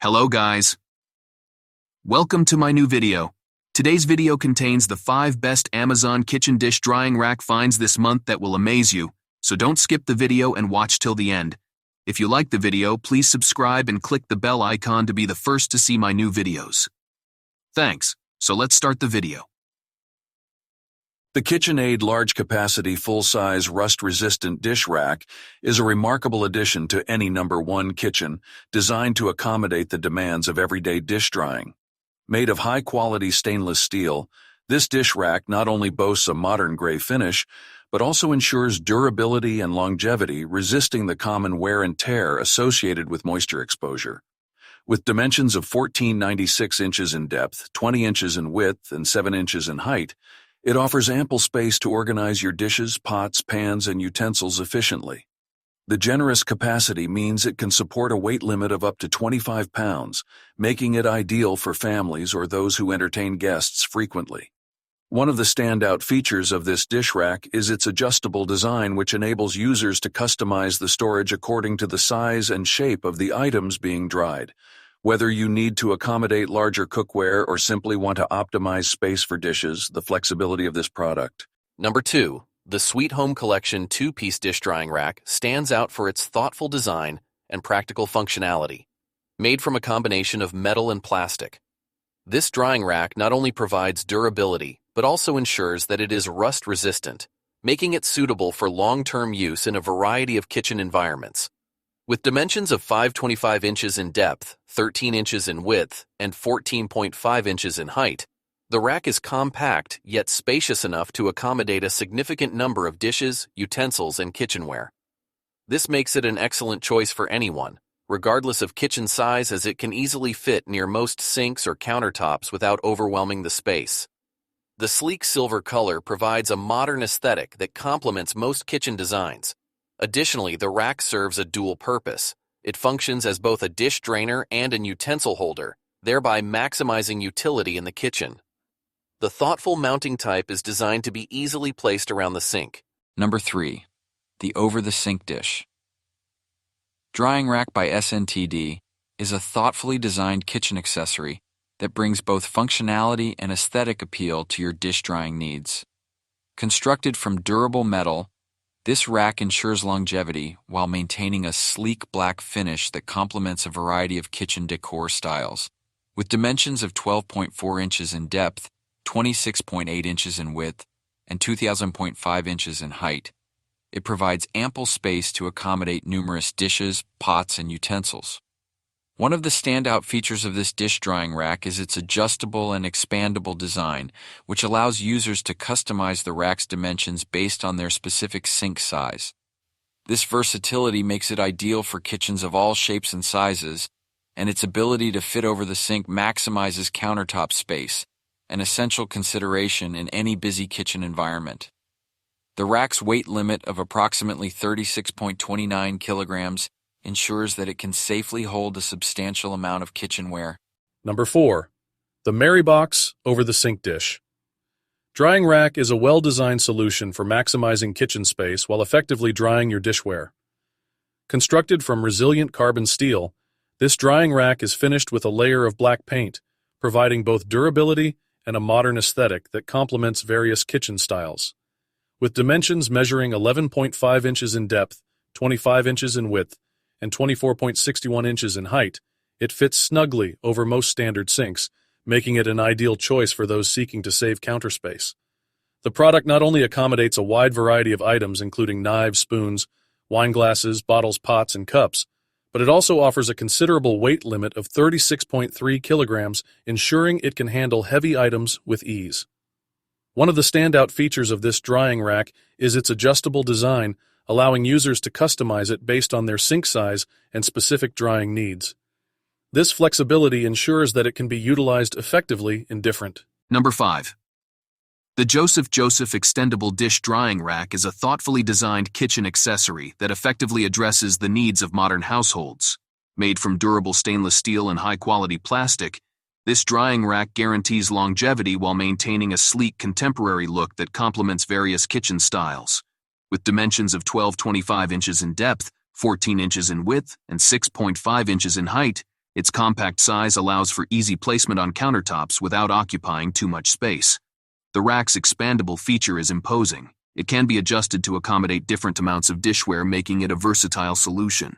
Hello guys. Welcome to my new video. Today's video contains the 5 best Amazon kitchen dish drying rack finds this month that will amaze you, so don't skip the video and watch till the end. If you like the video, please subscribe and click the bell icon to be the first to see my new videos. Thanks, so let's start the video. The KitchenAid Large Capacity Full-Size Rust-Resistant Dish Rack is a remarkable addition to any #1 kitchen, designed to accommodate the demands of everyday dish drying. Made of high-quality stainless steel, this dish rack not only boasts a modern gray finish, but also ensures durability and longevity, resisting the common wear and tear associated with moisture exposure. With dimensions of 14.96 inches in depth, 20 inches in width, and 7 inches in height, it offers ample space to organize your dishes, pots, pans, and utensils efficiently. The generous capacity means it can support a weight limit of up to 25 pounds, making it ideal for families or those who entertain guests frequently. One of the standout features of this dish rack is its adjustable design, which enables users to customize the storage according to the size and shape of the items being dried. Whether you need to accommodate larger cookware or simply want to optimize space for dishes, the flexibility of this product. Number 2. The Sweet Home Collection 2-piece dish drying rack stands out for its thoughtful design and practical functionality. Made from a combination of metal and plastic, this drying rack not only provides durability, but also ensures that it is rust-resistant, making it suitable for long-term use in a variety of kitchen environments. With dimensions of 5.25 inches in depth, 13 inches in width, and 14.5 inches in height, the rack is compact yet spacious enough to accommodate a significant number of dishes, utensils, and kitchenware. This makes it an excellent choice for anyone, regardless of kitchen size, as it can easily fit near most sinks or countertops without overwhelming the space. The sleek silver color provides a modern aesthetic that complements most kitchen designs. Additionally, the rack serves a dual purpose. It functions as both a dish drainer and an utensil holder, thereby maximizing utility in the kitchen. The thoughtful mounting type is designed to be easily placed around the sink. Number 3. The Over-the-Sink Dish Drying Rack by SNTD is a thoughtfully designed kitchen accessory that brings both functionality and aesthetic appeal to your dish drying needs. Constructed from durable metal, this rack ensures longevity while maintaining a sleek black finish that complements a variety of kitchen decor styles. With dimensions of 12.4 inches in depth, 26.8 inches in width, and 2,000.5 inches in height, it provides ample space to accommodate numerous dishes, pots, and utensils. One of the standout features of this dish drying rack is its adjustable and expandable design, which allows users to customize the rack's dimensions based on their specific sink size. This versatility makes it ideal for kitchens of all shapes and sizes, and its ability to fit over the sink maximizes countertop space, an essential consideration in any busy kitchen environment. The rack's weight limit of approximately 36.29 kilograms ensures that it can safely hold a substantial amount of kitchenware. Number 4. The Marybox Over-the-Sink Dish. Drying rack is a well-designed solution for maximizing kitchen space while effectively drying your dishware. Constructed from resilient carbon steel, this drying rack is finished with a layer of black paint, providing both durability and a modern aesthetic that complements various kitchen styles. With dimensions measuring 11.5 inches in depth, 25 inches in width, and 24.61 inches in height, it fits snugly over most standard sinks, making it an ideal choice for those seeking to save counter space. The product not only accommodates a wide variety of items including knives, spoons, wine glasses, bottles, pots, and cups, but it also offers a considerable weight limit of 36.3 kilograms, ensuring it can handle heavy items with ease. One of the standout features of this drying rack is its adjustable design, allowing users to customize it based on their sink size and specific drying needs. This flexibility ensures that it can be utilized effectively in different. Number 5. The Joseph Extendable Dish Drying Rack is a thoughtfully designed kitchen accessory that effectively addresses the needs of modern households. Made from durable stainless steel and high-quality plastic, this drying rack guarantees longevity while maintaining a sleek contemporary look that complements various kitchen styles. With dimensions of 12.25 inches in depth, 14 inches in width, and 6.5 inches in height, Its compact size allows for easy placement on countertops without occupying too much space. The rack's expandable feature is imposing. It can be adjusted to accommodate different amounts of dishware, making it a versatile solution.